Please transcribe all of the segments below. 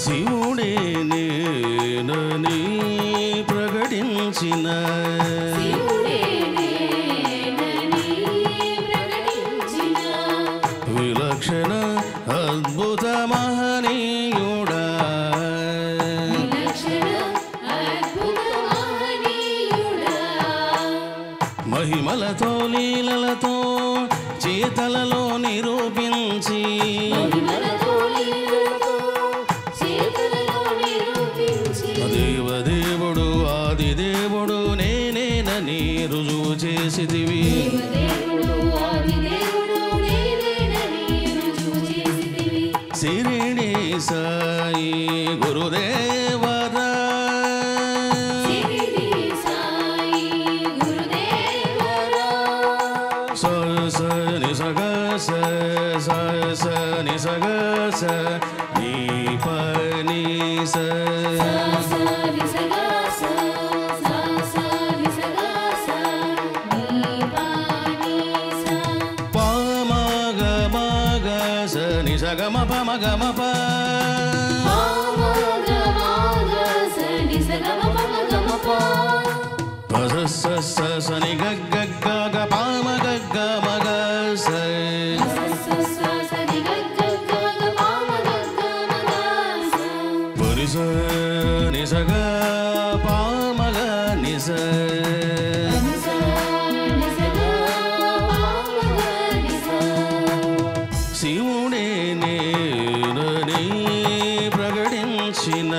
శివుడే నేనని ప్రకటించిన విలక్షణ అద్భుత మహనీయుడా మహిమలతో లీలలతో చేతలలో నిరూపించి దేవదేవుడు ఆదిదేవుడు నేనేనని రుజువు చేసితివి Shirdi Sai గురుదేవరా ni sa ga sa ni pa ni sa ni sa ga sa ni sa ga sa ni pa ni sa pa ma ga sa ni sa ga ma pa ma ga ma pa sa ni sa ga ma pa ma ga ma pa pa sa ni ga ga ga ga pa ma ga ga ma ga sa ni sa ga pa ma ga ni sa శివుడే నేనని ప్రకటించిన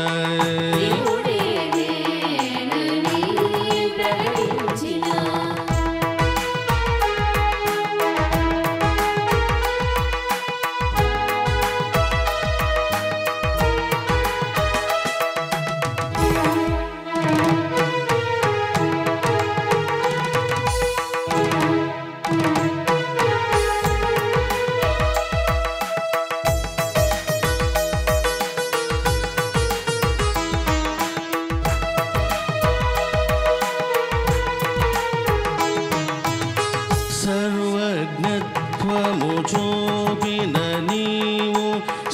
సర్వజ్ఞత్వము చూపిన నీవు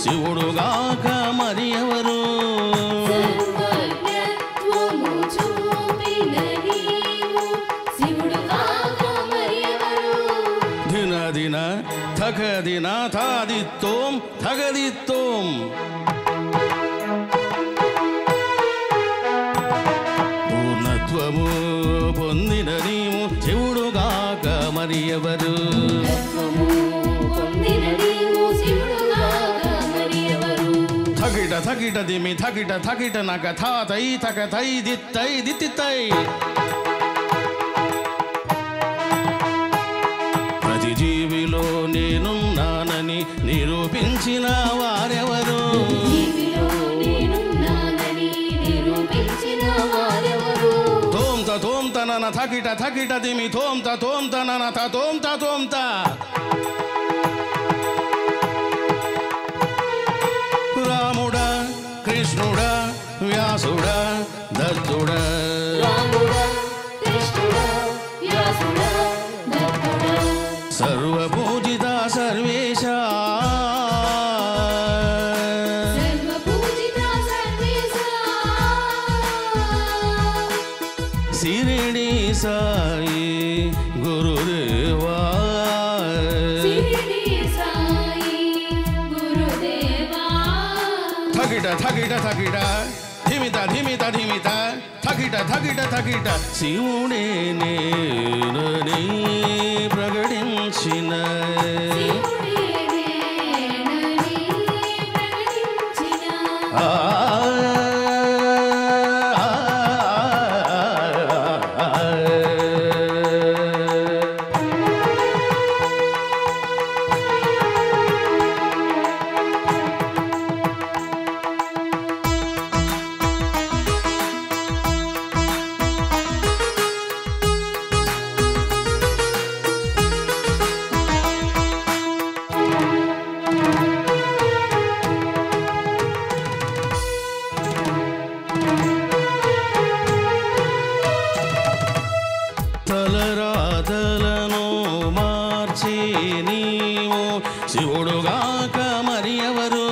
శివుడుగాక మరి ఎవరు దిన దిన థక దిన థాదిత్తోం థగదిత్తోం పూర్ణత్వము పొందిన నీవు శివుడుగాక మరి ఎవరు థకిట థకిట దిమి థకిట థకిట నక థాతై థక థై దిత్తై దిత్తిత్తై ప్రతి జీవిలో నేనున్నానని నిరూపించిన వారెవరు తోంత నన థకిట థకిట దిమి తోంత నన తోంత రాముడా కృష్ణుడా వ్యాసుడా దత్తుడా సర్వపూజిత సర్వేశ శిరిడి సాయి గురుదేవా థకిట థకిట థకిట ధిమిత ధిమిత ధిమిత థకిట థకిట థకిట శివుడే నేనని ప్రకటించిన తలరాతలను మార్చి నీవు శివుడుగాక మరి ఎవరు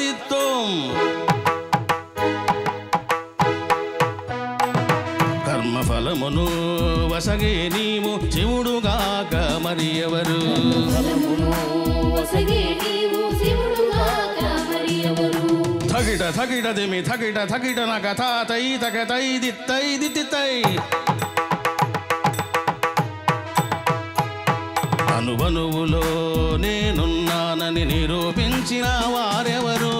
సాధిత్వం కర్మఫలమును వసగే నీవు శివుడుగాక మరి ఎవరు థగిట థగిట దిమి థగిట థగిట నగ తాతై తగతై దిత్తై దిత్తై అనువనువులో నేనున్నానని నిరూపించిన వారెవరు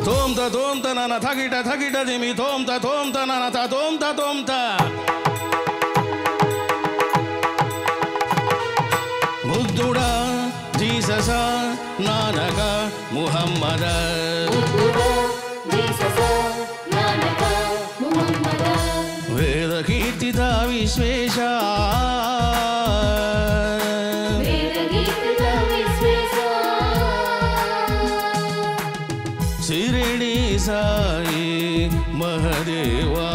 తోంత తోంత నన థగిట థగిట దిమి తోంత తోంత నన తోంత తోంత బుద్ధుడా జీససా నానక ముహమ్మద వేద కీర్తిత విశ్వేశ శిరిడి సాయి మహదేవా